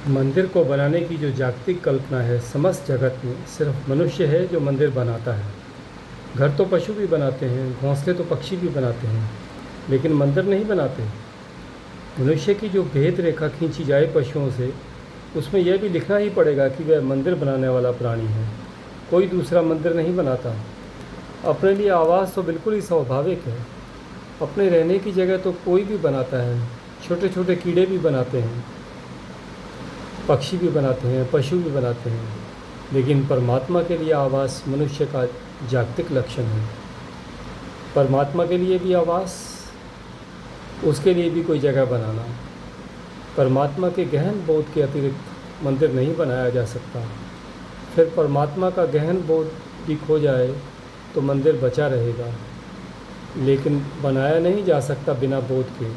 मंदिर को बनाने की जो जागतिक कल्पना है, समस्त जगत में सिर्फ मनुष्य है जो मंदिर बनाता है। घर तो पशु भी बनाते हैं, घोंसले तो पक्षी भी बनाते हैं, लेकिन मंदिर नहीं बनाते। मनुष्य की जो भेद रेखा खींची जाए पशुओं से, उसमें यह भी लिखना ही पड़ेगा कि वह मंदिर बनाने वाला प्राणी है। कोई दूसरा मंदिर नहीं बनाता। अपने लिए आवास तो बिल्कुल ही स्वाभाविक है। अपने रहने की जगह तो कोई भी बनाता है। छोटे छोटे कीड़े भी बनाते हैं, पक्षी भी बनाते हैं, पशु भी बनाते हैं, लेकिन परमात्मा के लिए आवास मनुष्य का जागतिक लक्षण है। परमात्मा के लिए भी आवास, उसके लिए भी कोई जगह बनाना। परमात्मा के गहन बोध के अतिरिक्त मंदिर नहीं बनाया जा सकता। फिर परमात्मा का गहन बोध भी खो जाए तो मंदिर बचा रहेगा, लेकिन बनाया नहीं जा सकता बिना बोध के।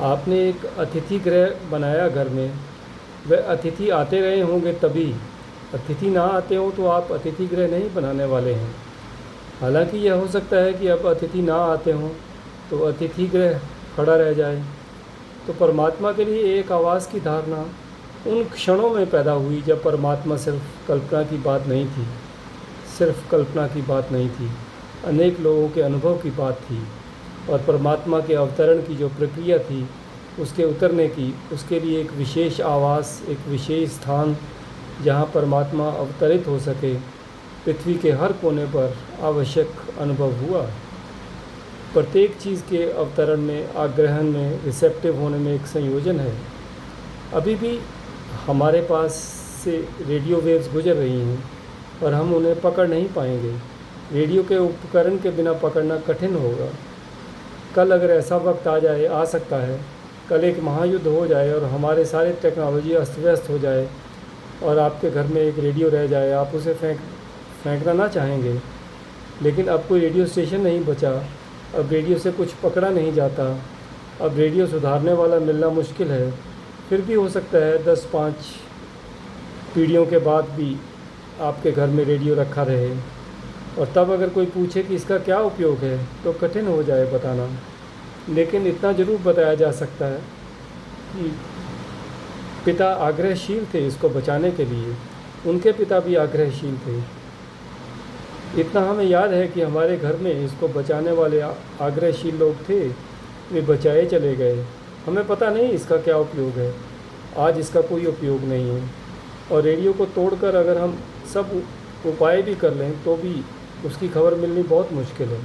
आपने एक अतिथि गृह बनाया घर में, वह अतिथि आते रहे होंगे तभी। अतिथि ना आते हों तो आप अतिथि गृह नहीं बनाने वाले हैं। हालांकि यह हो सकता है कि अब अतिथि ना आते हों तो अतिथि गृह खड़ा रह जाए। तो परमात्मा के लिए एक आवास की धारणा उन क्षणों में पैदा हुई जब परमात्मा सिर्फ कल्पना की बात नहीं थी। सिर्फ कल्पना की बात नहीं थी, अनेक लोगों के अनुभव की बात थी। और परमात्मा के अवतरण की जो प्रक्रिया थी, उसके उतरने की, उसके लिए एक विशेष आवास, एक विशेष स्थान जहाँ परमात्मा अवतरित हो सके, पृथ्वी के हर कोने पर आवश्यक अनुभव हुआ। प्रत्येक चीज़ के अवतरण में, आग्रहण में, रिसेप्टिव होने में एक संयोजन है। अभी भी हमारे पास से रेडियो वेव्स गुजर रही हैं और हम उन्हें पकड़ नहीं पाएंगे। रेडियो के उपकरण के बिना पकड़ना कठिन होगा। कल अगर ऐसा वक्त आ सकता है, कल एक महायुद्ध हो जाए और हमारे सारे टेक्नोलॉजी अस्त व्यस्त हो जाए और आपके घर में एक रेडियो रह जाए, आप उसे फेंकना ना चाहेंगे, लेकिन अब कोई रेडियो स्टेशन नहीं बचा। अब रेडियो से कुछ पकड़ा नहीं जाता। अब रेडियो सुधारने वाला मिलना मुश्किल है। फिर भी हो सकता है 10-5 पीढ़ियों के बाद भी आपके घर में रेडियो रखा रहे, और तब अगर कोई पूछे कि इसका क्या उपयोग है तो कठिन हो जाए बताना। लेकिन इतना ज़रूर बताया जा सकता है कि पिता आग्रहशील थे इसको बचाने के लिए। उनके पिता भी आग्रहशील थे। इतना हमें याद है कि हमारे घर में इसको बचाने वाले आग्रहशील लोग थे, वे बचाए चले गए। हमें पता नहीं इसका क्या उपयोग है। आज इसका कोई उपयोग नहीं है। और रेडियो को तोड़कर अगर हम सब उपाय भी कर लें तो भी उसकी खबर मिलनी बहुत मुश्किल है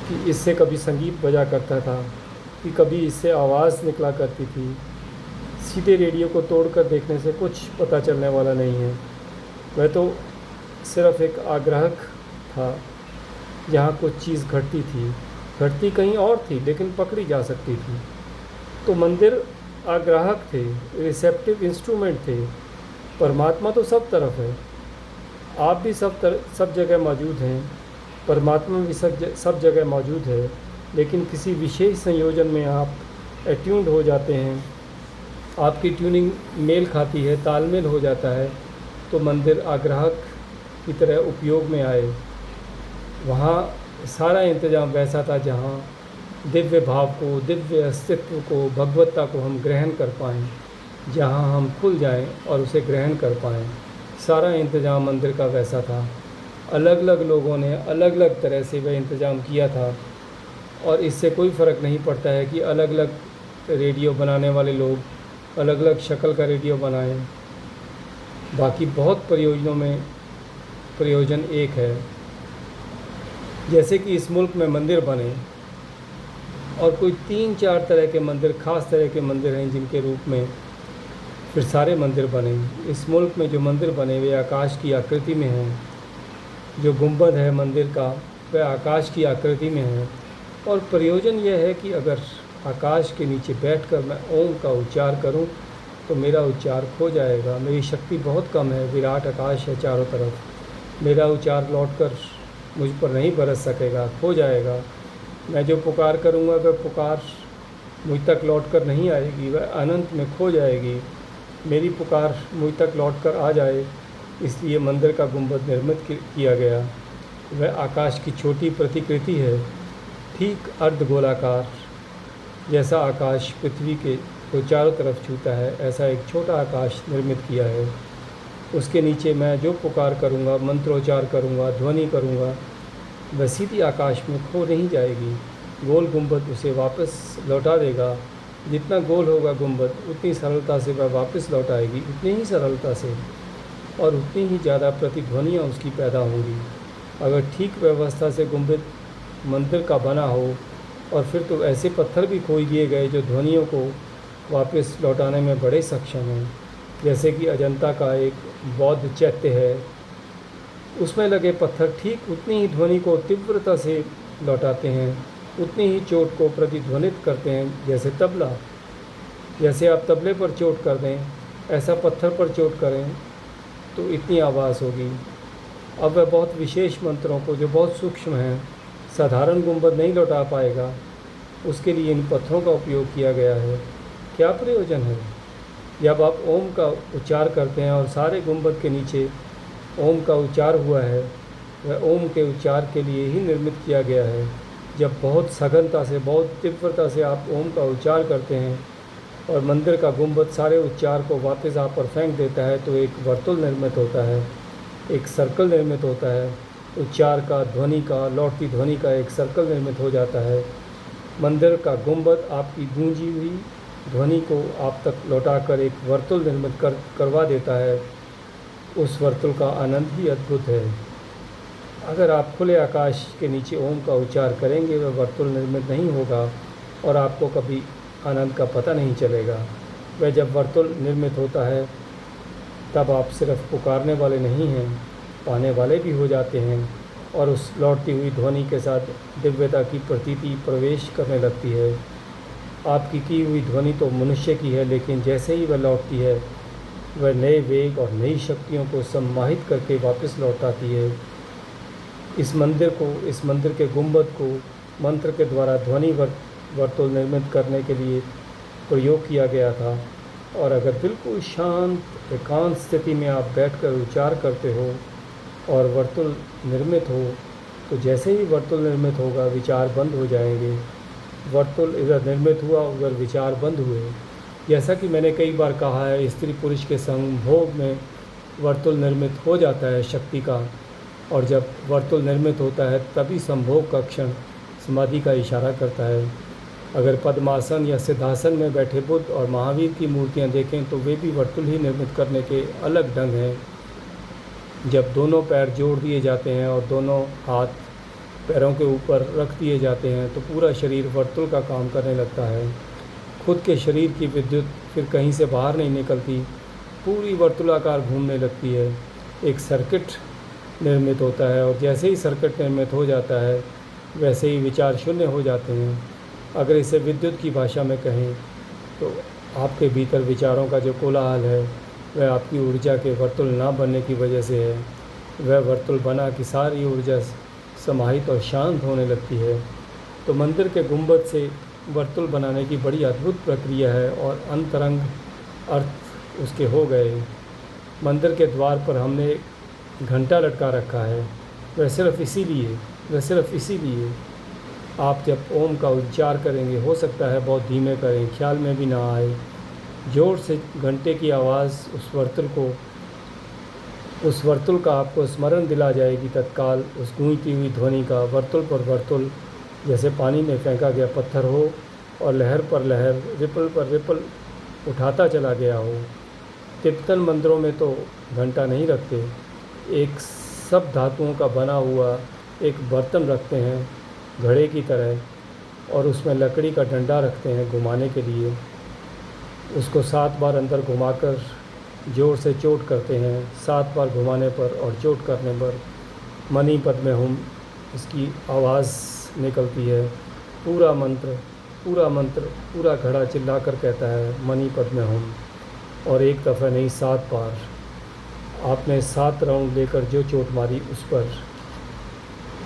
कि इससे कभी संगीत बजा करता था, कि कभी इससे आवाज़ निकला करती थी। सीधे रेडियो को तोड़कर देखने से कुछ पता चलने वाला नहीं है। वह तो सिर्फ एक आग्राहक था, जहाँ कुछ चीज़ घटती कहीं और थी लेकिन पकड़ी जा सकती थी। तो मंदिर आग्राहक थे, रिसेप्टिव इंस्ट्रूमेंट थे। परमात्मा तो सब तरफ है। आप भी सब जगह मौजूद हैं। परमात्मा भी सब जगह मौजूद है, लेकिन किसी विशेष संयोजन में आप एट्यून्ड हो जाते हैं, आपकी ट्यूनिंग मेल खाती है, तालमेल हो जाता है, तो मंदिर आग्राहक की तरह उपयोग में आए। वहाँ सारा इंतज़ाम वैसा था जहाँ दिव्य भाव को, दिव्य अस्तित्व को, भगवत्ता को हम ग्रहण कर पाएँ, जहाँ हम खुल जाएं और उसे ग्रहण कर पाएँ। सारा इंतज़ाम मंदिर का वैसा था। अलग अलग लोगों ने अलग अलग तरह से वह इंतज़ाम किया था, और इससे कोई फ़र्क नहीं पड़ता है कि अलग अलग रेडियो बनाने वाले लोग अलग अलग शक्ल का रेडियो बनाएं। बाकी बहुत प्रयोजनों में प्रयोजन एक है। जैसे कि इस मुल्क में मंदिर बने, और कोई 3-4 तरह के मंदिर, ख़ास तरह के मंदिर हैं जिनके रूप में फिर सारे मंदिर बने। इस मुल्क में जो मंदिर बने वे आकाश की आकृति में हैं। जो गुंबद है मंदिर का, वह आकाश की आकृति में है। और प्रयोजन यह है कि अगर आकाश के नीचे बैठकर मैं ओम का उच्चार करूं तो मेरा उच्चार खो जाएगा। मेरी शक्ति बहुत कम है, विराट आकाश है चारों तरफ। मेरा उच्चार लौटकर मुझ पर नहीं बरस सकेगा, खो जाएगा। मैं जो पुकार करूंगा वह पुकार मुझ तक लौटकर नहीं आएगी, वह अनंत में खो जाएगी। मेरी पुकार मुझ तक लौटकर आ जाए, इसलिए मंदिर का गुंबद निर्मित किया गया। वह आकाश की छोटी प्रतिकृति है, ठीक अर्धगोलाकार, जैसा आकाश पृथ्वी के को चारों तरफ छूता है, ऐसा एक छोटा आकाश निर्मित किया है। उसके नीचे मैं जो पुकार करूँगा, मंत्रोच्चार करूँगा, ध्वनि करूँगा, वह सीधी आकाश में खो नहीं जाएगी। गोल गुंबद उसे वापस लौटा देगा। जितना गोल होगा गुंबद, उतनी सरलता से वह वापस लौट आएगी, उतनी ही सरलता से और उतनी ही ज़्यादा प्रतिध्वनियाँ उसकी पैदा होंगी। अगर ठीक व्यवस्था से गुंबद मंदिर का बना हो, और फिर तो ऐसे पत्थर भी खोज दिए गए जो ध्वनियों को वापस लौटाने में बड़े सक्षम हैं। जैसे कि अजंता का एक बौद्ध चैत्य है, उसमें लगे पत्थर ठीक उतनी ही ध्वनि को तीव्रता से लौटाते हैं, उतनी ही चोट को प्रतिध्वनित करते हैं जैसे तबला। जैसे आप तबले पर चोट कर दें, ऐसा पत्थर पर चोट करें तो इतनी आवाज़ होगी। अब वह बहुत विशेष मंत्रों को, जो बहुत सूक्ष्म हैं, साधारण गुंबद नहीं लौटा पाएगा, उसके लिए इन पत्थरों का उपयोग किया गया है। क्या प्रयोजन है? जब आप ओम का उच्चार करते हैं और सारे गुंबद के नीचे ओम का उच्चार हुआ है, वह ओम के उच्चार के लिए ही निर्मित किया गया है। जब बहुत सघनता से, बहुत तीव्रता से आप ओम का उच्चार करते हैं और मंदिर का गुंबद सारे उच्चार को वापस आप पर फेंक देता है, तो एक वर्तुल निर्मित होता है, एक सर्कल निर्मित होता है। उच्चार का, ध्वनि का, लौटती ध्वनि का एक सर्कल निर्मित हो जाता है। मंदिर का गुंबद आपकी गूंजी हुई ध्वनि को आप तक लौटाकर एक वर्तुल निर्मित करवा देता है। उस वर्तुल का आनंद ही अद्भुत है। अगर आप खुले आकाश के नीचे ओम का उच्चार करेंगे, वह वर्तुल निर्मित नहीं होगा और आपको कभी आनंद का पता नहीं चलेगा। वह जब वर्तुल निर्मित होता है, तब आप सिर्फ पुकारने वाले नहीं हैं, पाने वाले भी हो जाते हैं, और उस लौटती हुई ध्वनि के साथ दिव्यता की प्रतीति प्रवेश करने लगती है। आपकी की हुई ध्वनि तो मनुष्य की है, लेकिन जैसे ही वह लौटती है, वह नए वेग और नई शक्तियों को सम्माहित करके वापस लौट आती है। इस मंदिर के गुंबद को मंत्र के द्वारा ध्वनि वर्तुल निर्मित करने के लिए प्रयोग किया गया था। और अगर बिल्कुल शांत एकांत स्थिति में आप बैठकर उच्चार करते हो और वर्तुल निर्मित हो, तो जैसे ही वर्तुल निर्मित होगा, विचार बंद हो जाएंगे। वर्तुल इधर निर्मित हुआ, उधर विचार बंद हुए। जैसा कि मैंने कई बार कहा है, स्त्री पुरुष के संभोग में वर्तुल निर्मित हो जाता है शक्ति का, और जब वर्तुल निर्मित होता है तभी संभोग का क्षण समाधि का इशारा करता है। अगर पद्मासन या सिद्धासन में बैठे बुद्ध और महावीर की मूर्तियां देखें, तो वे भी वर्तुल ही निर्मित करने के अलग ढंग हैं। जब दोनों पैर जोड़ दिए जाते हैं और दोनों हाथ पैरों के ऊपर रख दिए जाते हैं, तो पूरा शरीर वर्तुल का काम करने लगता है। खुद के शरीर की विद्युत फिर कहीं से बाहर नहीं निकलती, पूरी वर्तुलाकार घूमने लगती है। एक सर्किट निर्मित होता है, और जैसे ही सर्किट निर्मित हो जाता है, वैसे ही विचार शून्य हो जाते हैं। अगर इसे विद्युत की भाषा में कहें, तो आपके भीतर विचारों का जो कोलाहल है, वह आपकी ऊर्जा के वर्तुल ना बनने की वजह से है। वह वर्तुल बना कि सारी ऊर्जा समाहित और शांत होने लगती है। तो मंदिर के गुंबद से वर्तुल बनाने की बड़ी अद्भुत प्रक्रिया है, और अंतरंग अर्थ उसके हो गए। मंदिर के द्वार पर हमने घंटा लटका रखा है, वह सिर्फ इसीलिए आप जब ओम का उच्चार करेंगे, हो सकता है बहुत धीमे करें, ख्याल में भी ना आए, ज़ोर से घंटे की आवाज़ उस वर्तुल का आपको स्मरण दिला जाएगी तत्काल। उस गूंजती हुई ध्वनि का वर्तुल पर वर्तुल जैसे पानी में फेंका गया पत्थर हो, और लहर पर लहर, रिपल पर रिपल उठाता चला गया हो। तिब्बतन मंदिरों में तो घंटा नहीं रखते, एक सब धातुओं का बना हुआ एक बर्तन रखते हैं घड़े की तरह, और उसमें लकड़ी का डंडा रखते हैं घुमाने के लिए। उसको 7 बार अंदर घुमाकर ज़ोर से चोट करते हैं। 7 बार घुमाने पर और चोट करने पर मणि पद्मे हुम इसकी आवाज़ निकलती है। पूरा मंत्र, पूरा घड़ा चिल्लाकर कहता है मणि पद्मे हुम, और एक दफ़ा नहीं 7 बार। आपने 7 राउंड लेकर जो चोट मारी, उस पर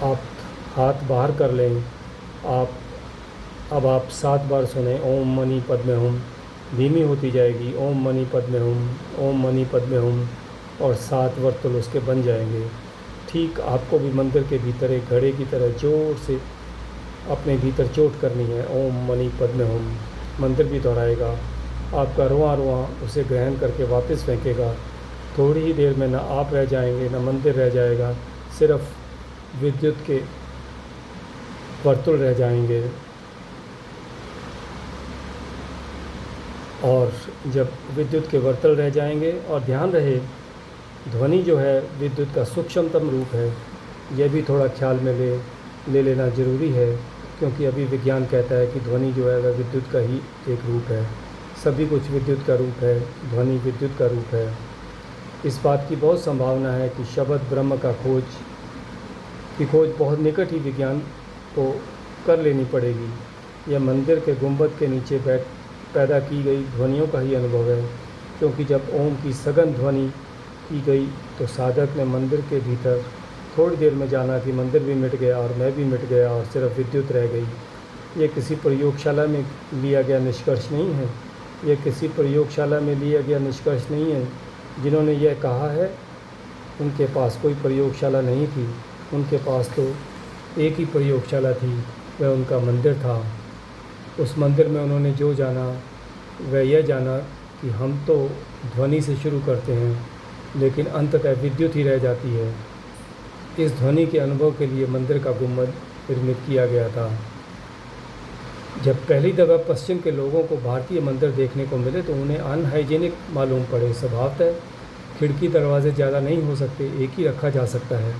आप हाथ बाहर कर लें। अब आप 7 बार सुने ओम मणि पद्मे हुम। धीमी होती जाएगी ओम मणि पद्मे हुम, ओम मणि पद्मे हुम, और 7 वर्तुल उसके बन जाएंगे। ठीक आपको भी मंदिर के भीतर एक घड़े की तरह ज़ोर से अपने भीतर चोट करनी है, ओम मणि पद्मे हुम। मंदिर भी दोहराएगा आपका रुआं रुआं उसे ग्रहण करके वापस फेंकेगा। थोड़ी ही देर में न आप रह जाएंगे, न मंदिर रह जाएगा, सिर्फ विद्युत के वर्तुल रह जाएंगे। और जब विद्युत के वर्तुल रह जाएंगे, और ध्यान रहे ध्वनि जो है विद्युत का सूक्ष्मतम रूप है, यह भी थोड़ा ख्याल में ले लेना ज़रूरी है, क्योंकि अभी विज्ञान कहता है कि ध्वनि जो है वह विद्युत का ही एक रूप है। सभी कुछ विद्युत का रूप है, ध्वनि विद्युत का रूप है। इस बात की बहुत संभावना है कि शब्द ब्रह्म की खोज बहुत निकट ही विज्ञान को कर लेनी पड़ेगी। यह मंदिर के गुंबद के नीचे पैदा की गई ध्वनियों का ही अनुभव है, क्योंकि जब ओम की सघन ध्वनि की गई तो साधक ने मंदिर के भीतर थोड़ी देर में जाना कि मंदिर भी मिट गया और मैं भी मिट गया और सिर्फ विद्युत रह गई। ये किसी प्रयोगशाला में लिया गया निष्कर्ष नहीं है। यह किसी प्रयोगशाला में लिया गया निष्कर्ष नहीं है। जिन्होंने यह कहा है उनके पास कोई प्रयोगशाला नहीं थी, उनके पास तो एक ही प्रयोगशाला थी, वह उनका मंदिर था। उस मंदिर में उन्होंने जो जाना वह यह जाना कि हम तो ध्वनि से शुरू करते हैं, लेकिन अंततः विद्युत ही रह जाती है। इस ध्वनि के अनुभव के लिए मंदिर का गुंबद निर्मित किया गया था। जब पहली दफ़ा पश्चिम के लोगों को भारतीय मंदिर देखने को मिले तो उन्हें अनहाइजीनिक मालूम पड़े। स्वभावतः खिड़की दरवाजे ज़्यादा नहीं हो सकते, एक ही रखा जा सकता है,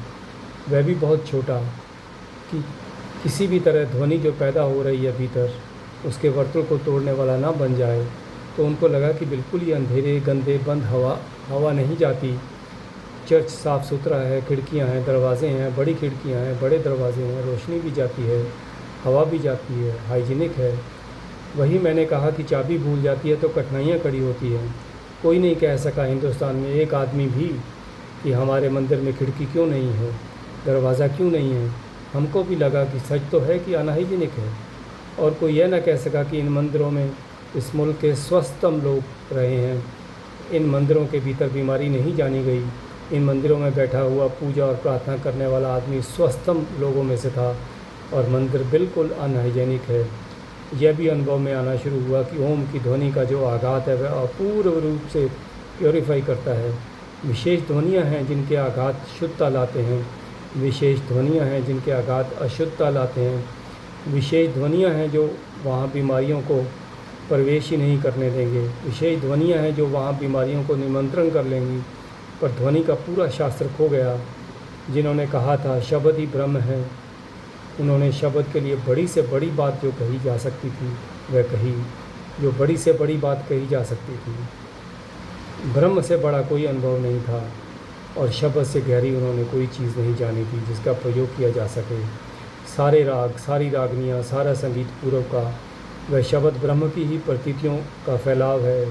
वह भी बहुत छोटा, कि किसी भी तरह ध्वनि जो पैदा हो रही है भीतर उसके वर्तुल को तोड़ने वाला ना बन जाए। तो उनको लगा कि बिल्कुल ही अंधेरे, गंदे, बंद हवा नहीं जाती। चर्च साफ़ सुथरा है, खिड़कियां हैं, दरवाजे हैं, बड़ी खिड़कियां हैं, बड़े दरवाजे हैं, रोशनी भी जाती है, हवा भी जाती है, हाइजीनिक है। वही मैंने कहा कि चाबी भूल जाती है तो कठिनाइयाँ खड़ी होती हैं। कोई नहीं कह सका हिंदुस्तान में एक आदमी भी कि हमारे मंदिर में खिड़की क्यों नहीं है, दरवाज़ा क्यों नहीं है। हमको भी लगा कि सच तो है कि अनहाइजीनिक है। और कोई यह ना कह सका कि इन मंदिरों में इस मुल्क के स्वस्थतम लोग रहे हैं। इन मंदिरों के भीतर बीमारी नहीं जानी गई। इन मंदिरों में बैठा हुआ पूजा और प्रार्थना करने वाला आदमी स्वस्थतम लोगों में से था, और मंदिर बिल्कुल अनहाइजेनिक है। यह भी अनुभव में आना शुरू हुआ कि ओम की ध्वनि का जो आघात है वह अपूर्व रूप से प्योरीफाई करता है। विशेष ध्वनियाँ हैं जिनके आघात शुद्धता लाते हैं, विशेष ध्वनियाँ हैं जिनके आघात अशुद्धता लाते हैं, विशेष ध्वनियाँ हैं जो वहाँ बीमारियों को प्रवेश ही नहीं करने देंगे, विशेष ध्वनियाँ हैं जो वहाँ बीमारियों को निमंत्रण कर लेंगी। पर ध्वनि का पूरा शास्त्र खो गया। जिन्होंने कहा था शब्द ही ब्रह्म है, उन्होंने शब्द के लिए बड़ी से बड़ी बात जो कही जा सकती थी वह कही, जो बड़ी से बड़ी बात कही जा सकती थी। ब्रह्म से बड़ा कोई अनुभव नहीं था, और शब्द से गहरी उन्होंने कोई चीज़ नहीं जानी थी जिसका प्रयोग किया जा सके। सारे राग, सारी रागनियाँ, सारा संगीत पूर्व का वह शब्द ब्रह्म की ही प्रतीतियों का फैलाव है।